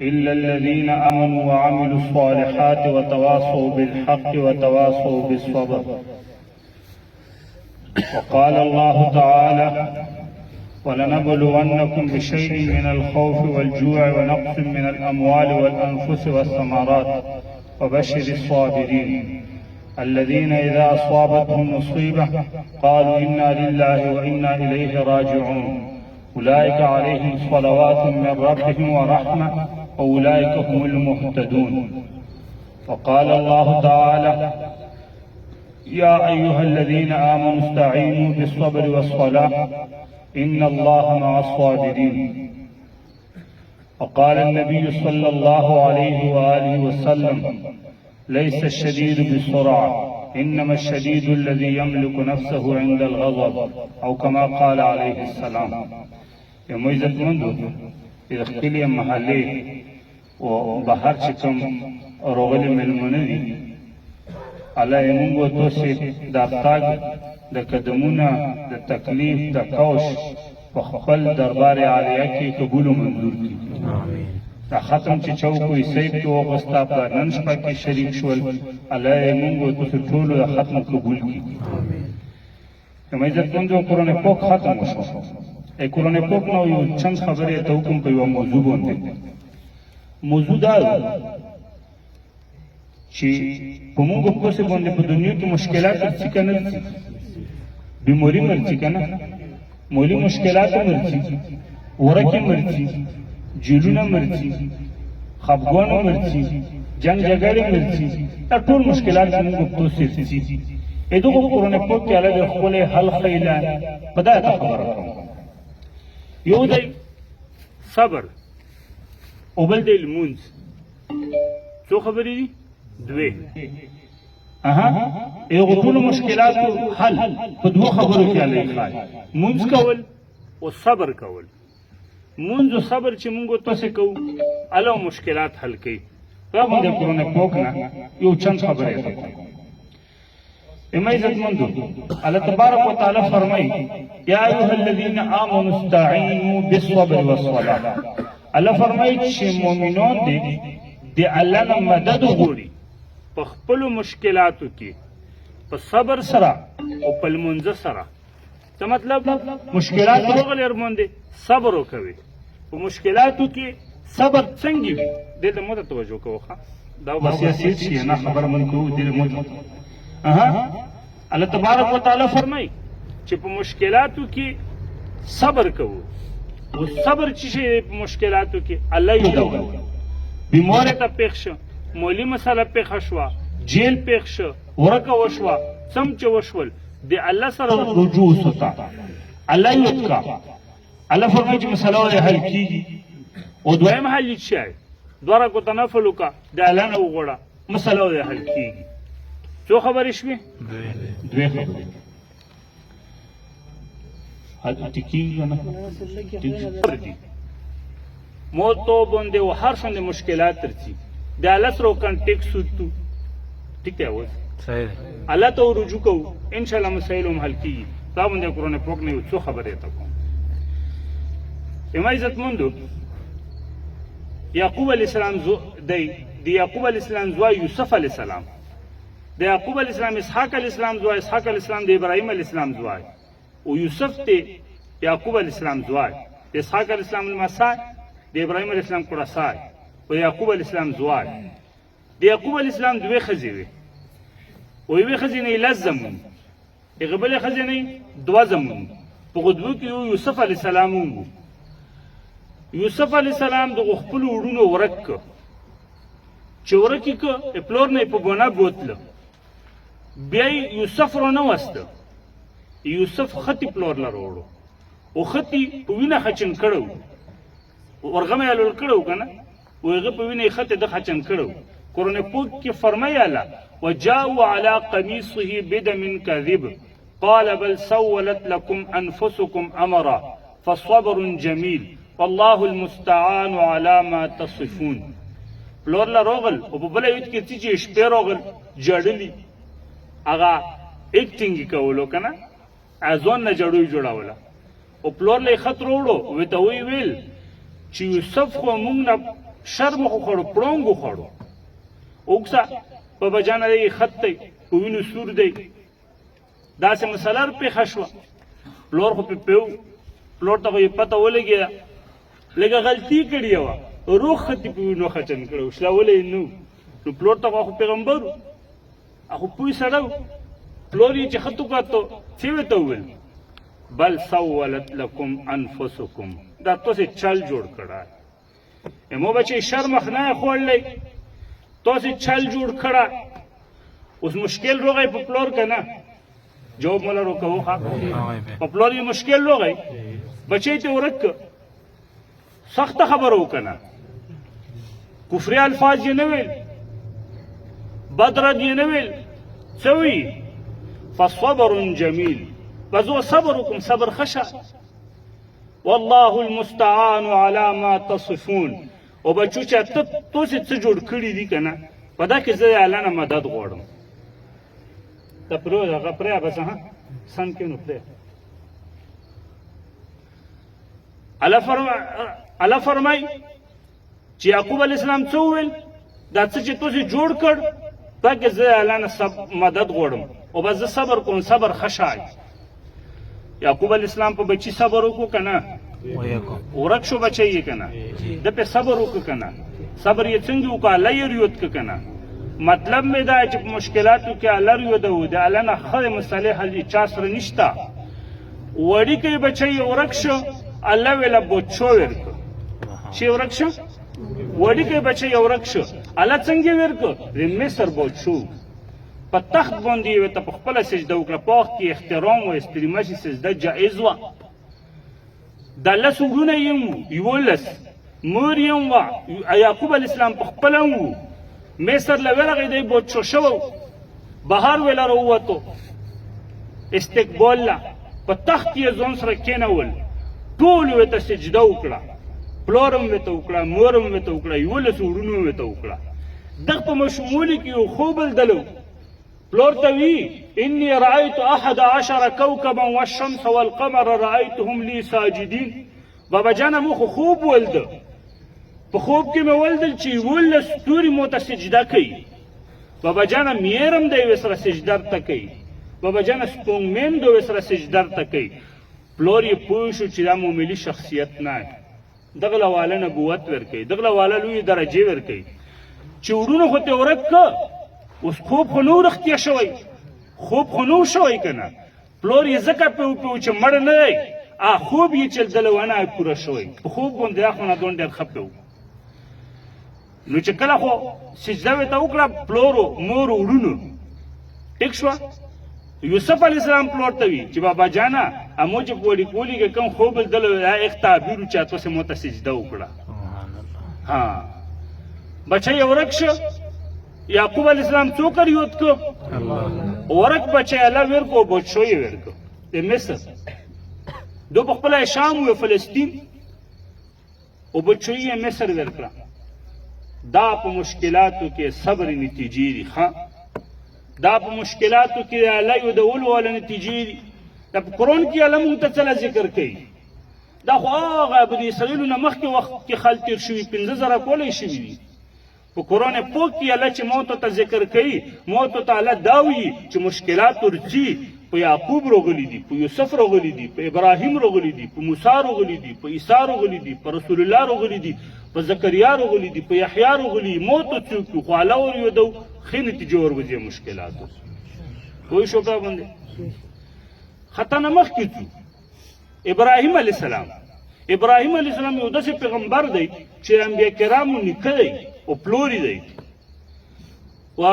إلا الذين آمنوا وعملوا الصالحات وتواصوا بالحق وتواصوا بالصبر. وقال الله تعالى: ولنبلونكم بشيء من الخوف والجوع ونقص من الأموال والأنفس والثمرات وبشر الصابرين الذين إذا أصابتهم مصيبة قالوا إنا لله وإنا إليه راجعون أولئك عليهم صلوات من ربهم ورحمة وأولئك هم المهتدون. وقال الله تعالى: يا أيها الذين آمنوا استعينوا بالصبر والصلاة إن الله مع الصابرين. وقال النبي صلى الله عليه وآله وسلم: ليس الشديد بالسرعة إنما الشديد الذي يملك نفسه عند الغضب أو كما قال عليه السلام. يوم عزت مندو إذا خلي محلي وبحر چکم روغل ملمندی الله یمونگو توسی دا تاگ دا قدمونا دا تکلیف دا کوش و خپل دربار عالیه کی قبول و منظور کی. دا ختم چې چوکو ایسیب کی وغستا پا ننشپا کی شریک شول الله یمونگو توسی طولو دا ختم قبول کی. یوم عزت مندو قرآن پوک ختم وشو. قرآن پوک نو یو چند خبری توکم پا یو موضوع بونده. موضوع دارو چې په موږ په څه باندې په دنیا کې مشکلات ورڅ کنه بیماری مرچ کنه مولی مشکلات مرچ ورکه مرچ جیلونه مرچ خفګان مرچ جنگ جګړې مرچ دا ټول مشکلات موږ په څه دي. دغه قرآن پاک کې الله د خپل حل خیلا په دا خبره کوي. یو دی صبر او بل دی المونز. څو خبرې دي؟ دوی یو ټول مشکلات حل په دوه خبرو کې علی خای مونږ کول او صبر کول. مونږ او صبر چې مونږ تاسو کوو الله مشکلات حل کوي. دا باندې قرآن پاک نه یو چند خبره ده. اما عزت مندو الله تبارک وتعالى فرمایي: یا ایها الذین آمنوا استعینوا بالصبر والصلاة. الله فرمایي چې مؤمنان دي د الله نه مدد وغواړي په خپل مشکلاتو کې په صبر سره او په لمونځ سره. څه مطلب؟ مشکلات راغلي ارموندې صبر وکوي. په مشکلاتو کې صبر څنګه وي دې ته مو توجه کوه. دا بس یې شي نه خبر من کوو دې مو الله تبارک وتعالى فرمایي چې په مشکلاتو کې صبر کوو. او صبر چې شي په مشکلاتو کې الله یې دوي. بیماری ته پیښ شو، مولی مسله پیښه شوه، جیل پیښ شو، ورکه وشوه، څمچه وشول، د الله سره رجوع وسوته الله یې وکړه. الله فرمایي چې مسله ولې حل کېږي. او دویم حل یې شی دوه رکعته نفل وکړه د الله نه وغواړه مسله ولې حل کېږي. څو خبرې شوې؟ دوې خبرې. ټیکېږي نه موتو باندې او هر څنګه مشکلات ترڅي د الله سره کانټیکټ سوتو ٹھیک ہے اوس صحیح الله ته رجوع کوو ان شاء الله مسائل هم حل کیږي. دا باندې قرآن پاک نه څو خبره تا کوم. عزت مندو یعقوب علیہ السلام دی یعقوب علیہ السلام زوی یوسف علیہ السلام، د یعقوب علیہ السلام اسحاق علیہ السلام زوی، اسحاق علیہ السلام د ابراهیم علیہ السلام زوی، او یوسف ته یعقوب علیہ السلام زوی، د اسحاق علیہ السلام المسای، د ابراهیم علیہ السلام قرصای، او یعقوب علیہ السلام زوی. د یعقوب علیہ السلام دوه خزی وي او یوه خزی نه لازم هغه بل خزی نه دوا زمون. په غدو کې یوسف علیہ السلام وو. یوسف علیہ السلام د خپل وړونو ورک چې ورکی ک پلور نه په ګونه بوتله بیا یوسف رو نه وسته. یوسف خطی پلور لروړو او خطی په وینه خچن کړو ورغمه یالول کړو کنه وغه په وینه خطه د خچن کړو. قرآن پاک کې فرمایله وجاءوا على قميصه بدم كذب قال بل سولت لكم انفسكم امرا فصبر جميل والله المستعان على ما تصفون. پلور لا روغل او په بل یوت کې چې شپې روغل جړلی هغه اکټینګ کولو کنه ازون نه جړوي جوړاوله او پلور له خط وروړو وته وی ویل چې یوسف خو مونږ نه شرم خو خړو پړونګو خړو اوکسا بابا جان دی خط دی په وینو سور دی داسې مسله پیښه شوه پلور خو پیو پلور ته خو یې پته ولګېده لږه غلطي کړې وه روغ خطي په وینو خچن کړی شلولی نو نو پلور ته خو پیغمبر و خو پوه سړی و پلور یې چې خط وکړو څه ورته وویل بل سولت لکم انفسکم دا تاسې چل جوړ کړی مو بچې شرمخ نه یې خوړلی تاسې چل جوړ کړه اوس مشکل روغی په پلور که نه جواب مولا روکوو ښه په پلور یې مشکل روغی بچی ته ورک که سخته خبره وکړه نه کفري الفاظ یې نه ویل بد رد یې نه ویل څه وي فصبر جمیل بس زه صبر وکړم صبر ښه شه والله المستعان على ما تصفون او بچو چې تاسې څه جوړ کړي دي که نه په دا کې زه د الله نه مدد غواړم ته هغه پرېږه بس ها سم کې نو پرېږه الله فرمایي چې یعقوب علیه السلام څه وویل دا څه چې تاسې جوړ کړ په کې زه د الله نه مدد غواړم او بس زه صبر کوم صبر ښه شای یعقوب علیه السلام په بچي صبر وکړو که نه ورک شو بچی یې که نه ده پې صبر وکړه که نه صبر یې څنګه وکړه الله یې ریود که که نه مطلب مې دا چې په مشکلاتو کې الله ریوده و د الله نه ښه مسلې حل چا سره نشته وړیکی بچی یې ورک شو الله ویله بچو ورکړه چې ورک شو وړیکی بچی یې ورک شو الله څنګه ورکړه د مصر بچو په تخت باندې یې ورته په خپله سجده وکړه په وخت کې احترام و استریمه چې سجده جایز وه دا لس وروڼه یې هم وو یولس مور یې هم وه یعقوب علیه السلام په خپله هم وو مصر له ورغی دی بچو شوی بهر ویله راووتو استقبال له په تخت یې ځان سره کېنول ټول یې ورته سجده وکړه پلار هم ورته وکړه مور هم ورته وکړه یولس وروڼو هم ورته وکړه دغه په مشمولي کې یو خوب لیدلو پلور ته وی انی رأیت 11 کوکبا والشمس والقمر رأیتهم لی ساجدین بابا جانه مو خو خوب ولده په خوب کې مې ولدل چې 11 ستوري مو ته سجده کوي بابا جانه میرم دی ورسره سجده ته کوي بابا جانه سپوږمۍ د ورسره سجده ته کوي پلور یې پوه شو چې دا معمولي شخصیت نه دغه له واله نبوت ورکوي دغه له واله لویې درجې ورکوي چې وروڼه خو ته ورک که اوس خوب خو نو رښتیا شوی خوب خو نو شوی که نه پلور یې ځکه پې وپوي چې مړ نه دی خوب یې چې دله ونه پوره شوی په خوب باندې دا خو نه دون ډېر ښه پې و نو چې کله خو سجده ورته وکړه پلورو مورو وروڼو ټیک شوه یوسف علیه السلام پلور ته وي چې بابا جانه امو چې په وړیکولي کې کوم خوب لیدلی دا ایک تعبیر و چې تاسې مو ته سجده وکړه ها بچی یې ورک شه یعقوب علیه السلام څوک ریود کو ورک بچی الله ورکو بچو یې ورکو د مصر دو په خپله شام و فلسطین او بچو یې مصر ورکړه دا په مشکلاتو کې صبر نتیجې دي ښه دا په مشکلاتو کې الله یودولو والا نتیجې دي دا په قرآن کې الله مونږ ته څه ذکر کوي دا خو هغه بني اسرائیلو نه مخکې وخت کې خل تېر شوي 15,000 کولی شوي دي په قرآن پاک کې الله چې موتو ته ذکر کوي موتو ته الله دا وایي چې مشکلات ورځي په یعقوب راغلي دي په یوسف راغلي دي په ابراهیم راغلي دي په موسی راغلي دي په عیسی راغلي دي په رسول الله راغلي دي په زکریا راغلي دي په یحیی راغلي موتو څوک خو الله ورېدو ښې نتیجې ورغځي مشکلاتو پوه شو په باندې خطا نه مخکې ځو ابراهیم علیه السلام ابراهیم علیه السلام یو داسې پیغمبر دی چې انبیا کرامو نیکه دی او پلوری دی و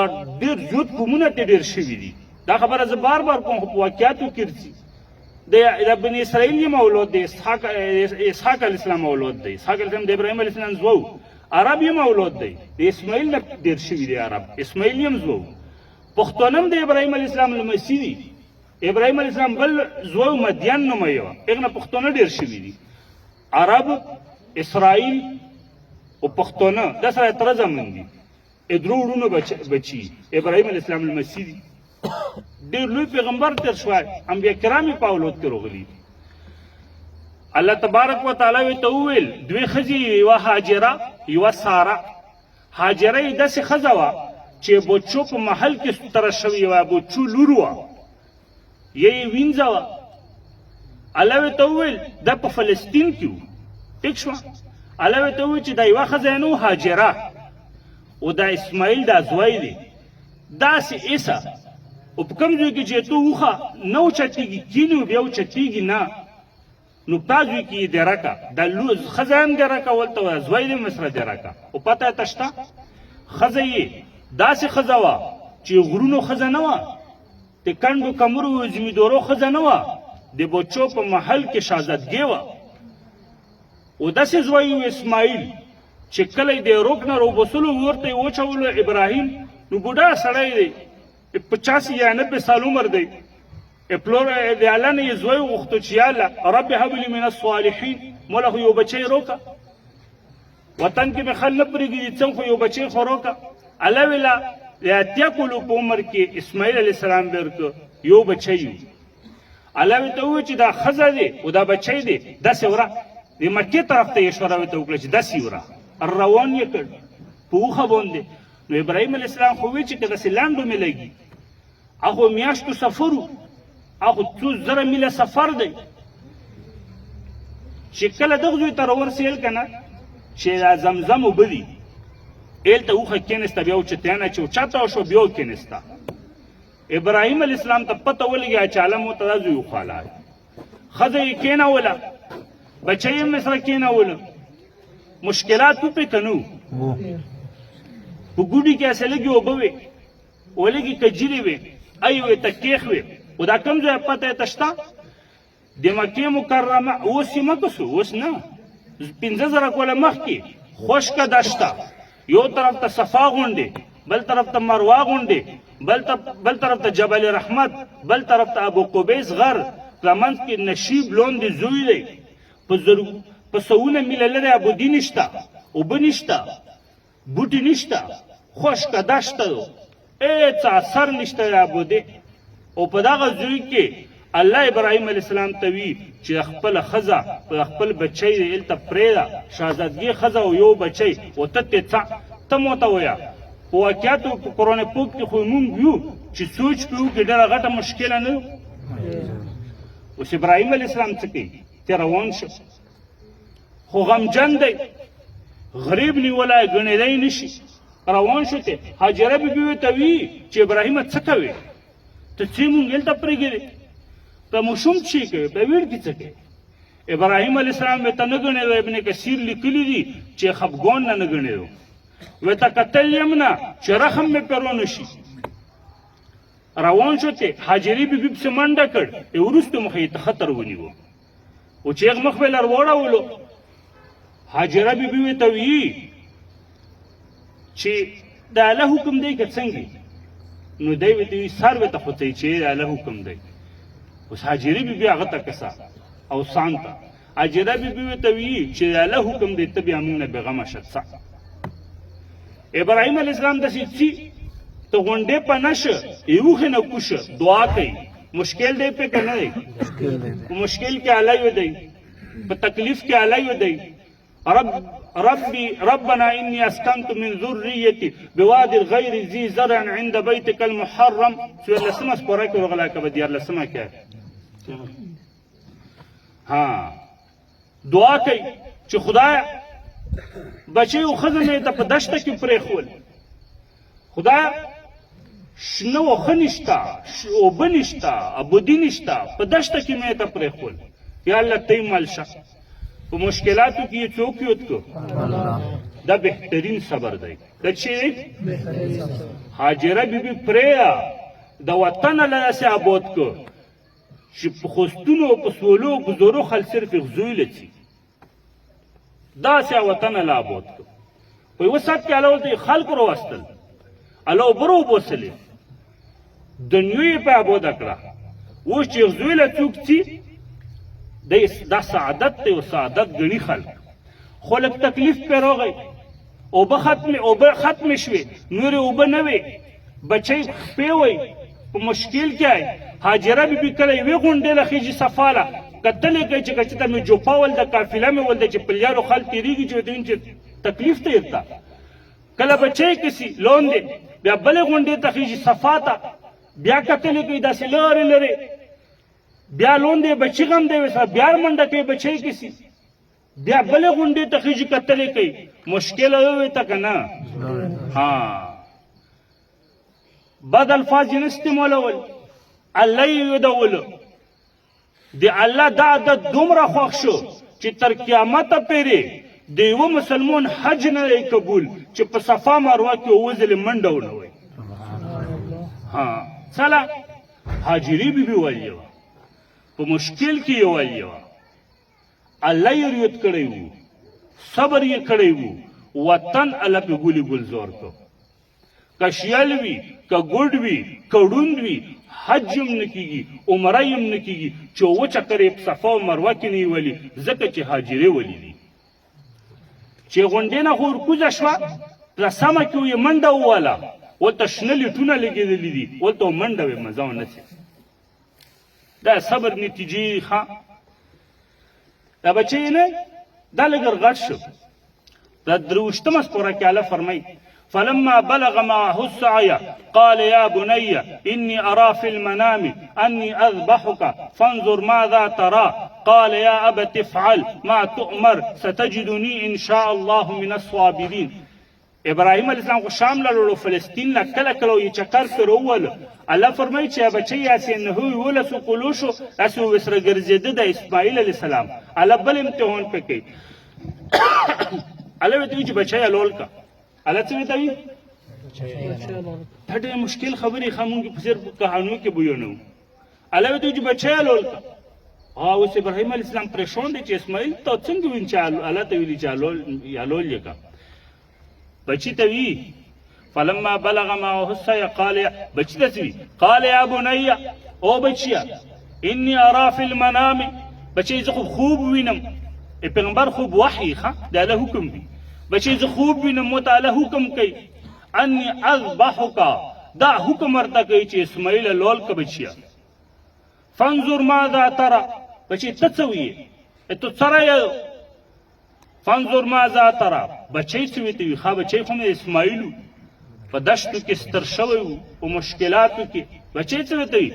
ډېر زیات قومونه ته ډېر شوي دي دا خبره زه بار بار کوم خو په واقعاتو کې راځي د بني اسرائیل یم اولاد دی اسحاق علیه السلام اولاد دی اسحاق علیه السلام د ابراهیم علیه السلام زوی عرب یم اولاد دی د اسماعیل نه ډېر شوي دي عرب اسماعیل یم زوی پښتون هم د ابراهیم علیه السلام لمسی دي ابراهیم علیه السلام بل زوی مدین نومه یې وه هغه نه پښتانه ډېر شوي دي عرب اسرائیل او پښتانه دا سره تره زمون دي درو وروڼو بچي ابراهیم علیه السلام لمسی دي ډېر لوی پیغمبر تېر شوی انبیا کرام یې په اولاد کې راغلي الله تبارک وتعالی ورته وویل دوې ښځې یوه هاجره یوه ساره هاجره یې داسې ښځه وه چې بچو په محل کې ستره شوې وه بچو لور وه یې وینځه وه الله ورته وویل دا په فلسطین کې و ټیک شوه الله ورته وویل چې دا یوه ښځه یې نه و هاجره او دا اسماعیل دا زوی دی داسې ایسه او په کوم ځای کې چې تو وخه نه اوچتېږي کینې بیا اوچتېږي نه نو په ځای کې یې دېره که دا ښځه هم دېره کول ته وایه زوی دې هم سره دېره که او پته یې ته شته ښځه یې داسې ښځه وه چې غرونو ښځه نه وه د کنډو کمرو زمیندورو ښځه نه وه د بچو په محل کې شهزادګۍ وه او داسې زوی و اسماعیل چې کله یې د روک نه راوباسلو ورته یې وچولو ابراهیم نو بوډا سړی دی 50 یا 90 سال عمر دی پلور د الله نه یې زوی وغوښتو چې یا الله رب هب لي من الصالحین مولا خو یو بچی روکه وطن کې مې خل نه پرېږدي څه خو یو بچی خو روکه الله ویله د اتیا کلو په عمر کې اسماعیل علیه السلام به ورکړه یو بچی و الله ورته وویل چې دا ښځه دی او دا بچی دی داسې وره د مکې طرف ته یې اشاره ورته وکړه چې داسې وره روان یې کړ په اوښه باندې نو ابراهیم علیه السلام خو وی چې که داسې لنډو مې لګي هغو میاشتو سفر و هغو څو زره میله سفر دی چې کله دغه ځای ته راورسېدل که نه چې دا زمزم اوبه دي هلته اوښه کېنسته بیا اوچتیانه چې اوچته شو بیا وکېنسته ابراهیم علیه السلام ته پته ولګېده چې عالم ورته دا زوی وخواله ښځه یې کېنوله بچی یې هم سره کېنوله مشکلات و پې که نه په ګوډي کې هسې لږې اوبه وې ولږې کجیرې وې ای وې تکېخ وې او دا کوم ځای پته یې ته شته د مکې مکرمه اوس یې مکه سو اوس نه 15,000 کاله مخکې خشکه دشته یو طرف ته صفا غونډې بل طرف ته مروه غونډې بل طرف ته جبل رحمت بل طرف ته ابو قبیس غر منځ کې نشیب لوندې زوی دی په سوونه میله لرې ابودي نشته اوبه نشته بوټي نشته خشکه دشته هېڅ اثر نشته د ابودې او په دغه زوی کې الله ابراهیم علیه السلام ته وي چې خپله ښځه خپل بچی دی هلته پرېږده شهزادګۍ ښځه او یو بچی او ته ترې څه ته مو ته وایه په واقعاتو په قرآن پاک کې خو مونږ یو چې سوچ پې وکړي ډېره غټه مشکله نه اوس ابراهیم علیه السلام څه کوي ته روان شو خو غمجن دی غریب نیولی ګڼېدی نه شي روان شو ته هاجره بیبي ورته وي چې ابراهیمه څه کوې ته څه مونږ هلته پرېږدې ته ماشوم څه کوي په ویړ کې څه کوي ابراهیم علیه السلام ورته نه ګڼېدو ابن کثیر لیکلي دي چې خفګان نه نه ګڼېدو ورته کتل یم نه چې رحم مې پرې ونه شي روان شو ته هاجرې بیبي پسې منډه کړ وروستو مخه یې ته خطر ونیو او چې هغه مخ به لر واړولو هاجره بیبي ورته وي چې د الله حکم دی که څنګه نو دی ورته وي سر ورته خوځوي چې د الله حکم دی اوس هاجرې بیبي هغه ته کسه او سان ته هاجره بیبي ورته وي چې د الله حکم دی ته بیا موږ نه بېغمه شه څه ابراهیم علیه السلام داسې څي ته غونډې په نشه یوخې نه کوشه دعا کوي مشکل دی پې که نه دی په مشکل کې الله یو دی په تکلیف کې الله یو دی ربنا إني أسكنت من ذريتي بواد غير ذي زرع عند بيتك المحرم سورة لسمة سپورا کې وغلا که به دیار لسمه کې ها دعا کوي چې خدای بچی او ښځه مې ته په دشته کې پرېښول خدای شنه وښه نشته اوبه نشته ابودي نشته په دشته کې مې ته پرېښول یا الله ته یې مل شه په مشکلاتو کې یې څوک یود کو دا بهترین صبر دی دا چې هاجره بیبي پرېږده د وطن له داسې اباد کو چې په خوستونو او په سولو او په زورو خل صرف غزوی لڅي داسې وطن له اباد کو په یوه ساعت کې الله ورته خلق راوستل الله اوبه راوباسلې دنیا یې په اباده کړه اوس چې غزوی له څوک څي دا سعادت دی او سعادت ګڼي خلک خو لږ تکلیف پرې راغی اوبه ختمې شوې نورې اوبه نه وې بچی خپې وی په مشکل کې آی هاجره بیبي کله یوې غونډې له خیجې صفاله کتلې کوي چې که چېرته مې جوپه ول د قافله مې ول دی چې په لیارو خل تېرېږي چې ورته ویل چې تکلیف ته یرتا کله بچی کسی لون دی بیا بلې غونډې ته خیږي صفا ته بیا کتلې کوي داسې لرې لرې بیا لون دی بچي غم دی وسه بیا منډه کوي بچی کسی بیا بلې غونډې ته خیږي کتلې کوي مشکل وي ته که نه ها بد الفاظ یې نه استعمالول الله یې یادولو د الله دا عادت دومره خوښ شو چې تر قیامته پورې د یوه مسلمان حج نه دی قبول چې په صفا مروه کې اووه ځلې منډه ونه وایي ها سله هاجري بیبي ویلې وه په مشکل کې یې ویلې وه الله یې ریت کړی و صبر یې کړی و وطن الله پې ګلي ګلزار کو که شیل وي که ګوډ وي که ړوند وي حج هم نه کېږي عمره هم نه کېږي چې اووه چکر یې په صفا او مروه کې نه یې ولي ځکه چې هاجرې ولي دي چې غونډې نه خو ورکوزه شوه لسمه کې یې منډه وواله ولته شنه لیټونه لګېدلي دي ولته منډه وې مزه ونه سي دا صبر نتیجې ښه دا بچی نه دا لږ غټ شو دا درویشتمه سپوره کې الله فرمایي فلما بلغ معه السعي قال يا بني إني أرى في المنام أني أذبحك فانظر ماذا ترى قال يا أبت افعل ما تؤمر ستجدني إن شاء الله من الصابرين ابراهیم علیه السلام خو شام لاړو فلسطین لا کله کله یې چکر کړ وویل الله فرمایي چې بچی یاسې نهو یولسو کلو شو داسې وسره ګرځېده د اسماعیل علیه السلام الله بل امتحان پې کوي الله ورته وایي چې بچی الول کا الله څه ورته وایي دا ډېرې مشکل خبرې ښه مونږ په صرف کهانو کې بیانوو الله ورته وایي چې بچی الول کا اوس ابراهیم علیه السلام پریشان دی چې اسماعیل ته څنګه ویني چې الله ته ویلي چې الول یې کا بچی ته وی فلما بلغ معه السعي قال بچی ته وی قال يا بني او بچیا اني ارى في المنام بچی زه خوب وینم پیغمبر خوب وحی ښه دا له حکم دی بچی زه خوب وینم متعالی حکم کوي اني اذبحك دا حکم ورته کوي چې اسماعیل لول که بچیا فانظر ماذا ترى بچی ته څه وی ته څه فانظر ماذا ترى بچی څه وی ته وي ښه بچی خو مې اسماعیل په دشتو کې ستر شوی و په مشکلاتو کې بچی څه وی ته وي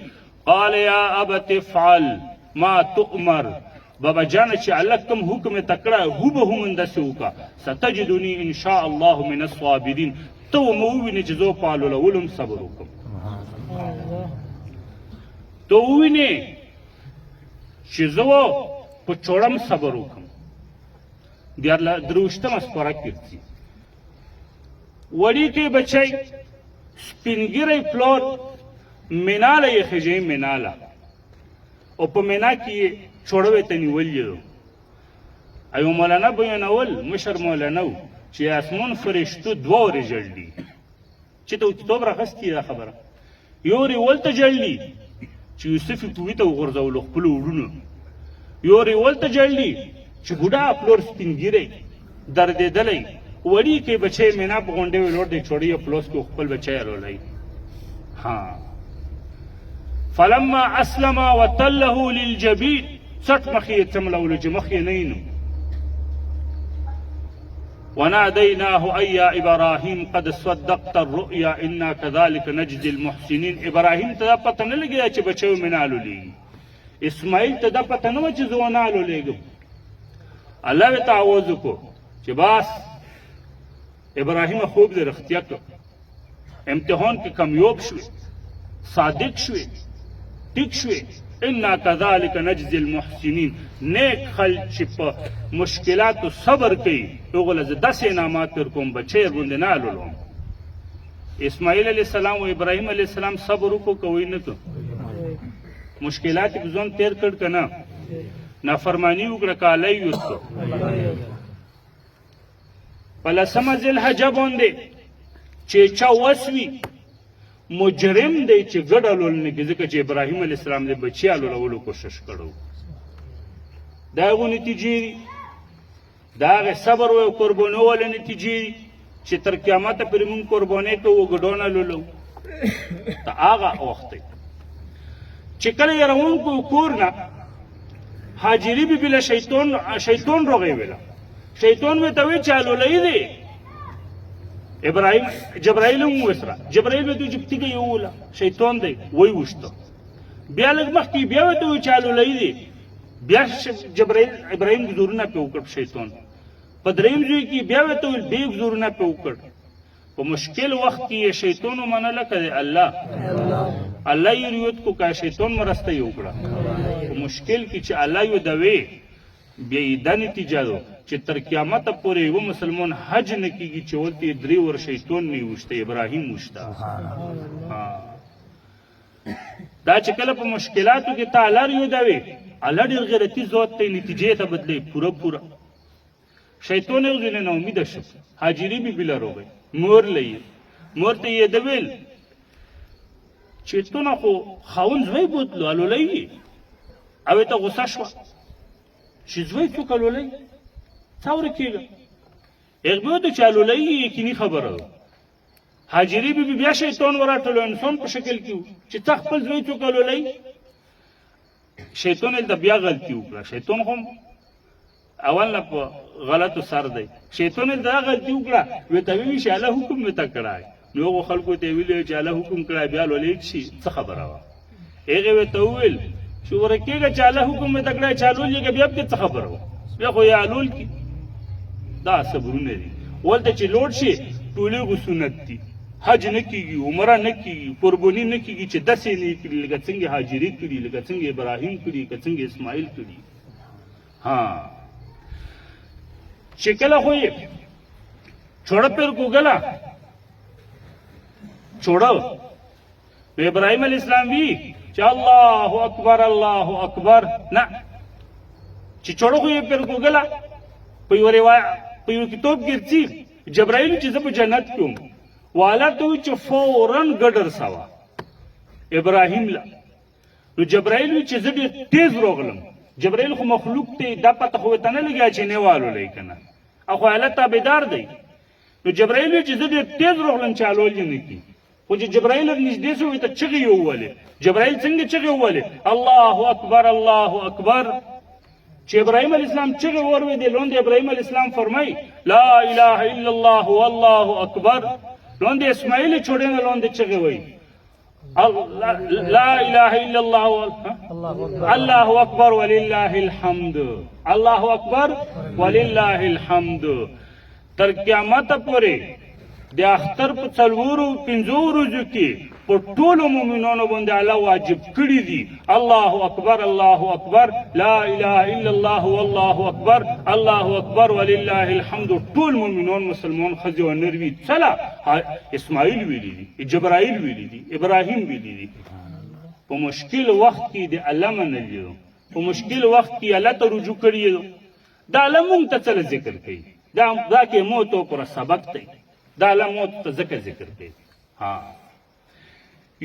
قال يا ابت افعل ما تؤمر بابا جانه چې الله کوم حکم یې تکړه هو به هم همداسې وکړه ستجدني ان شاء الله من الصابرین ته مو ووینې چې زه په حلولولو هم صبر وکړم ته ووینې چې زه په چوړم صبر وکړم درویشتمه سپاره کې ځي وړیکی بچی سپینګیری پلار مناله یې خېژئ مناله او په منا کې یې چوړوی ته نیولي و ایو مولانا بیانول مشر مولانا و چې اسمان فرشتو دوه ورې ژړلي چې ته کتاب راخیستي دا خبره یو ورې ولته ژړلي چې یوسف یې کوهي ته وغورځولو خپلو وروڼو یو ورې ولته ژړلي چې بوډا پلور سپینګیری دردېدلی وړیکی بچی مینا په غونډې ویلوړ دی چوړی یې پلوس کې خپل بچی ارولی ها فلما اسلم وتله للجبین څټ مخې یې څملولو چې مخ یې نه وینو وناديناه أي يا إبراهيم قد صدقت الرؤيا إنا كذلك نجزي المحسنين إبراهيم تدا پته نه لګیا چې بچو منالو لېږي اسماعیل تدا پته نه وه چې زه ونالو لېږم الله وی تعوذ کو چې باس ابراهیم خوب دې رښتیا کړ امتحان کې کامیاب شوې صادق شوې ټیک شوې انا كذلك نجزي المحسنين نیک خلک چې په مشکلاتو صبر کوي هغو له زه داسې انعامات درکوم بچی ورباندې نه الولوم اسماعیل علیه السلام او ابراهیم علیه السلام صبر وکړو که وی نه کړ مشکلات یې په ځان تېر کړ که نه نافرمانی وکړه که الله یې یوت کړ په لسمه ذیالحجه باندې چې چا وس وي مجرم دی چې ګډ الول نه کړي ځکه چې ابراهیم علیه السلام د بچي الولولو کوشش کړی د هغو نتیجې دي د هغې صبر او قربانۍ والا نتیجې دي چې تر قیامته پورې مونږ قربانۍ کوو ګډون الولو د هغه وخت دی چې کله یې روونکو کور نه هاجري بیبي له شیطان روغې ویله شیطان مې ته وی چالولۍ دی ابراهیم جبرائیل هم وسره جبرائیل مې ته چې تیږه یووله شیطان دی وی وشته بیا لږ مخکې بیا ورته وی چالولۍ دی بیا جبرائیل ابراهیم ګزورونه پې وکړ شیطان په دریم ځای کې بیا ورته ویل بیا ګزورونه پې وکړ په مشکل وخت کې یې شیطان ومنله که الله یې ریوت کو که شیطان مرسته یې وکړه په مشکل کې چې الله یې دوی بیا یې دا نتیجه ده چې تر قیامته پورې یوه مسلمان حج نه کېږي چې ورته یې 3 ور شیطان نه وشته ابراهیم وشته دا چې کله په مشکلاتو کې ته الله ریودوې الله ډېر غیرتي ذات دی نتیجې ته بدلوي پوره شیطان یو ځل نه امیده شو حاجري بیبي لروغی مور لې مور ته یې د ویل چې تونه خو خاوند زوی بوتلو الولۍ او ته غوسه شوه چې زوی څوک الولۍ څه ورکېږه هغې بیا ورته چې الولۍ یقیني خبره ده حاجري بیبي بیا شیطان وراټلو انسان په شکل کې و چې ته خپل زوی څوک الولۍ شیطان هلته بیا غلطي وکړه شیطان خو اول نه په غلطو سر دی شیطان یې دا غلطي وکړه ورته ویلي چې الله حکم مې ته کړی نو هغو خلکو ته یې ویلي چې الله حکم کړی بیا لولۍ شي څه خبره وه هغې ورته وویل چې ورکېږه چې الله حکم مې ته کړی چې الول یېږه بیا پکې څه خبره وه بیا خو یې الول کي دا صبرونه دي ولته چې لوړ شي ټولې خو سنت دي حج نه کېږي عمره نه کېږي قرباني نه کېږي چې داسې نه یې کړي لکه څنګه حاجري کړي لکه څنګه ابراهیم کړي لکه څنګه اسماعیل کړي چې کله خو یې چوړه پیر کوګله چوړه نو ابراهیم علیه السلام وی چې الله اکبر نه چې چوړه خو یې پیر کوګله په یو کتاب کې ځي جبرائیل چې زه په جنت کې وم والا ته وی چې فورن ګډر سوا ابراهیم له نو جبرائیل وی چې زه ډېر تیز راغلم جبرائیل خو مخلوق دی دا پته خو ورته نه لګیا چې نه والولی که نه او خو الله تابعدار دی نو جبرائیل وی چې زه ډېر تیز راغلم چې الول یې نه کړي خو چې جبرائیل نږدې شو ورته چغې یې وولې جبرائیل څنګه چغې وولې الله اکبر چې ابراهیم علیه السلام چغې وروېدې لاندې ابراهیم علیه السلام فرمایي لا اله الا الله والله اکبر لاندې اسماعیل چوړې نه لاندې چغې وایي لا اله الا الله الله اکبر ولله الحمد الله اکبر ولله الحمد تر قیامت پورې د اختر په 4 5 ورځو کې په ټولو مؤمنانو باندې الله واجب کړي دي الله اکبر لا اله الا الله والله اکبر الله اکبر ولله الحمد ټول مؤمنان مسلمان ښځې او نر وي چله اسماعیل ویلي دي جبرائیل ویلي دي ابراهیم ویلي دي په مشکل وخت کې د الله منلي په مشکل وخت کې الله ته رجوع کړي دا الله مونږ ته څه ذکر کوي دا کې موت او پر سبق دی دا الله موت ته ځکه ذکر کوي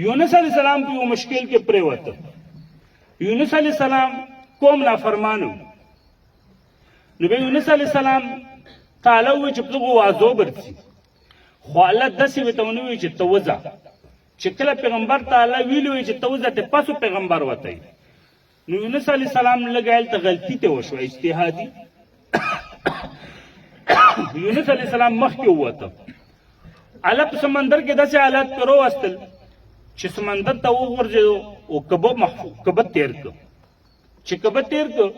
یونس علیہ السلام په یو مشکل کې پرېوته یونس علیہ السلام قوم نافرمانو نو به یونس علیہ السلام تعالی وی چې په وازو برسي خو الله داسې ورته ونوي چې ته وځه چې کله پیغمبر تعالی ویلي وي چې ته وځه ته پاسو پیغمبر وتی نو یونس علیہ السلام لګایل ته غلطي ته وشوه اجتهادي یونس علیہ السلام مخکې ووته الله په سمندر کې داسې حالات پرې وستل چې سمندر ته وغورځېدو او کبه تیر کړ چې کبه تیر کړ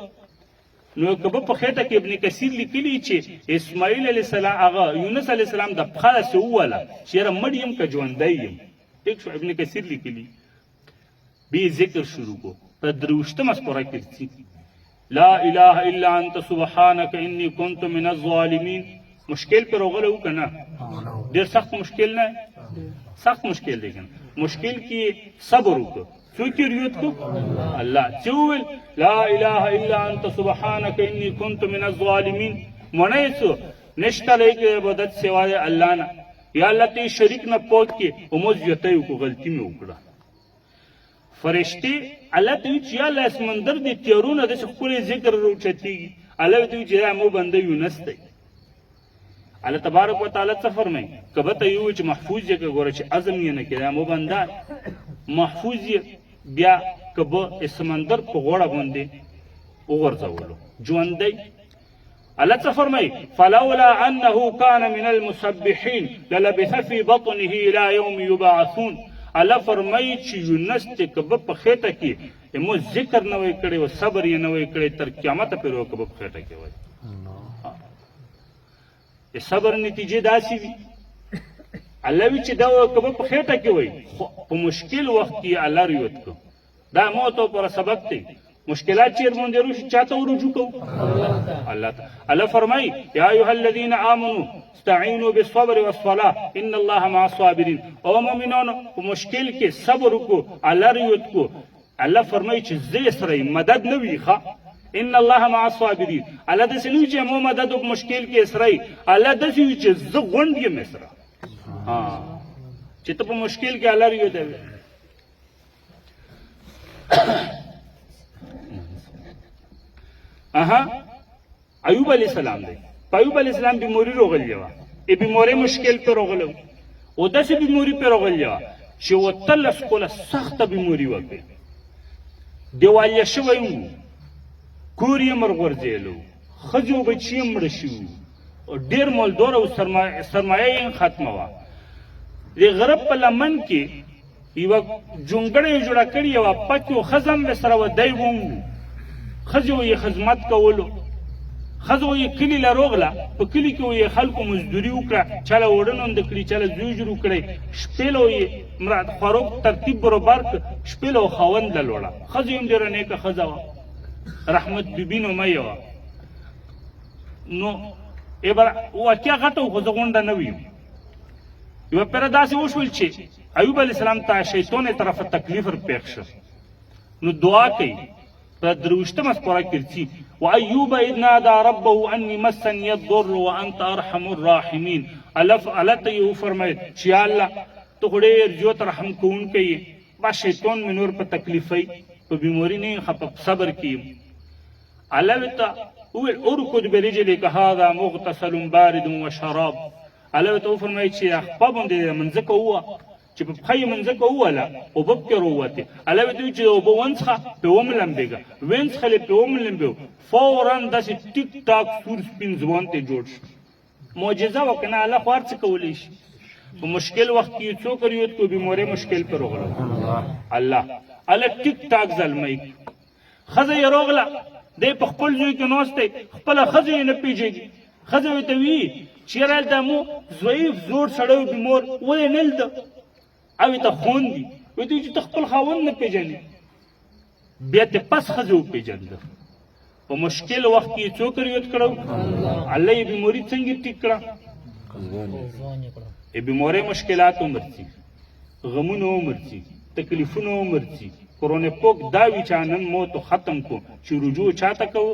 نو کبه په خېټه کې ابن کثیر لیکلي چې اسماعیل علیه السلام هغه یونس علیه السلام د پښه داسې ووله چې یاره مړ یم که ژوندی یم ټیک شو ابن کثیر لیکلي بې ذکر شروع کو په 23مه سپاره کې لا اله الا انت سبحانك اني كنت من الظالمين مشکل پر راغلی و که نه ډېر سخت مشکل نه سخت مشکل دی که مشکل کې صبر وکړه څوک یې ریوت کړو الله چې وویل لا اله الا انت سبحانك اني كنت من الظالمين معنی یې څه نشته لایق عبادت سوای الله نه یا الله ته شریک نه پوت کې او زیاتی وکړو غلطي مې وکړه فرشتې الله ته وایي چې یا الله سمندر دې تیارونه داسې ښکلی ذکر راوچتېږي الله ورته وایي چې دا مو بنده یونس دی الله تبارک وتعالی څه فرمایي کبه ته یو چې محفوظ یې که ګوره چې عزم یې نه کړی مو بنده محفوظ یې بیا کبه سمندر په غوړه باندې وغورځولو ژوندی الله څه فرمایي فلولا انه كان من المسبحين للبث في بطنه الى يوم يبعثون. الله فرمایي چې یونس ته کبه په خېټه کې مو ذکر نه وای کړی او صبر یې نه وای کړی تر قیامت پورې کبه په خېټه کې وای. صبر نتیجه داسې وي الله وی چې دا کبه په خېټه کې وای په مشکل وخت کې الله ریوت کو دا موت او پر سبب دی. مشکلات چیر مونږ روش چاته ورجو کو الله فرمای یا ایها الذين امنوا استعینوا بالصبر والصلاه ان الله مع الصابرین. او مؤمنانو په مشکل کې صبر وکړو الله ریوت کو. الله فرمای چې زه سره مدد نه وی ښه ان الله مع الصابرین. الله د سنوي چې مو مدد په مشکل کې سره الله د سوي چې زه غونډ یم سره چې ته په مشکل کې الله ریوت دی. ایوب علیہ السلام دی. ایوب علیہ السلام بیماری روغلی وه ای بیماری مشکل پہ روغلو او داسې بیماری پہ روغلی وه چې اتلس کاله سخته بیماری وکړې دیوالیه شوی و کور یې مرغورځېلو ښځې بچي یې مړه شوي ډېر مالدار او سرمایه یې ختمه وه. د غرب په لمن کې یوه جونګړه یې جوړه کړې وه پکې و ښځه هم ورسره وه دی و ښځې یې خدمت کولو. ښځه یې کلي له روغله په کلي کې یې خلکو مزدوري وکړه چاله اوړه ننده کړي چاله زوی جوړ کړی شپې له یې خوراک ترتیب برابر کړ شپې له خاوند له لوړه. ښځه هم ډېره نیکه ښځه وه رحمت بیبي نومه یې وه. نو واقعه غټه و خو زه غونډه نه ویم. یوه پیره داسې وشول چې ایوب علیه السلام ته شیطان طرفه تکلیف ورپېښ شه نو دعا کوي دروشتم سپاره کرتی و ایوب اذ نادى ربه انی مسنی الضر وانت ارحم الراحمین. الله ته یې وفرمایل چې یا الله ته خو ډېر زیات رحم کوونکی یې بس شیطان مې نور په تکلیفوي په بیماري نه یم ښه په صبر کې یم. الله ورته وویل ارکض برجلک هذا مغتسل بارد وشراب. الله ورته وفرمایل چې خپه باندې منځکه ووه چې په پښه یې منځکه ووهله اوبه پکې راووتې. الله ورته وویل چې اوبه ونڅښه پرې وملمبېږه ویې څښلې پرې وملمبېو فورا داسې ټیک ټاک سور سپین ځوان ته جوړ شو. معجزه وه که نه الله خو هر څه کولی شي. په مشکل وخت کې یې څوک ریوت کړو بیمارۍ مشکل پرې راغله الله ټیک ټاک زلمی. ښځه یې راغله دی په خپل زوی کې ناست دی خپله ښځه یې نه پېژېږي. ښځه ورته وي چې یاره هلته مو ضعیف زوړ سړی بیمار ولې نه لیده او ته خوند دي ورته وي چې ته خپل خاوند نه پېژنې. بیا ته پس ښځه وپېژنده. په مشکل وخت کې یې څوک ریوت کړو الله یې بیماري څنګه ټیک کړه. بیمارۍ مشکلات ومرځي غمونه ومرځي تکلیفونه ومرځي. قرآن پاک دا وي چې نن موت ختم کو چې رجوع چاته کوو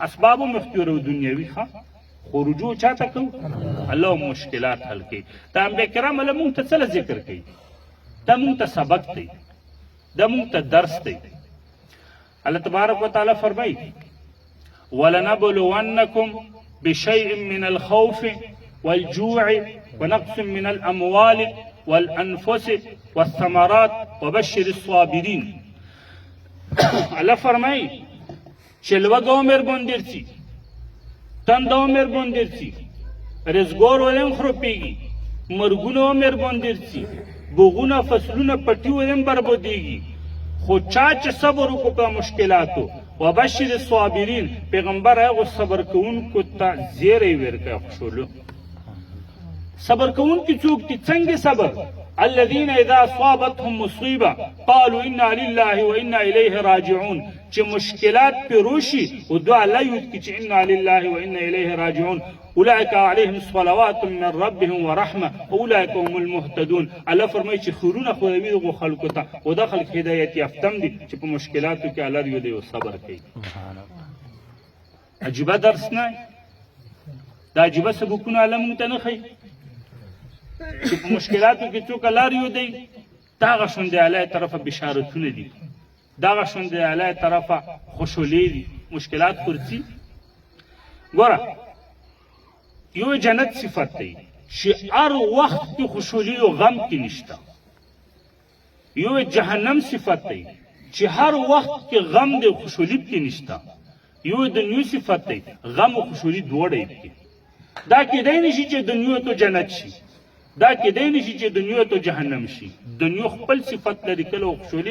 اسباب هم اختیارو دنیاوي ښه خو رجوع چاته کوو الله مشکلات حل کوي. دا انبیا کرام الله مونږ ته څه ذکر کوي دا مونږ ته سبق دی دا مونږ ته درس دی. الله تبارک وتعالی فرمایي ولنبلونکم بشیء من الخوف والجوع ونقص من الاموال والانفس والثمرات وبشر الصابرین. الله فرمایي چې لوږه عمر باندې تنده عمر باندې رزګار ولیم خرپېږي مرګونه عمر باندې بوغونه فصلونه پټي ولیم بربادېږي خو چا چې صبر وکړو په مشکلاتو وبشر الصابرین پیغمبر هغو صبر کوونکو ته زیری ورکړه خوشحالو. صبر کوونکي څوک دي څنګه صبر الذين اذا اصابتهم مصيبه قالوا انا لله وانا اليه راجعون. چې مشکلات پې روشي او دعا الله یې وکړي چې انا لله وانا اليه راجعون اولئک علیهم صلوات من ربهم ورحمه اولئک هم المهتدون. الله فرمایي چې خیرونه خو دوي دغو خلکو ته او دا خلک هدایت یافتم دي چې په مشکلاتو کې الله ریو او صبر کوي. عجیبه درس نه دا عجیبه سبقونه الله مونږ ته نه ښیي چې په مشکلاتو کې څوک الله ریو دی دغه شونډې الله طرفه بشارتونه دي دغه شونډې الله طرفه خوشحالي دي مشکلات پرځي. ګوره یو جنت صفت دی چې هر وخت کې خوشحالي او غم کې نشته. یو جهنم صفت دی چې هر وخت کې غم دی خوشحالي کې نشته. یو دنیو صفت دی غم او خوشحالي دواړه پکې دا کېدی نشي چې دنیو ته جنت شي دا کېدی نشي چې دنیو ته جهنم شي دنیو خپل صفت لري کله خوشحالي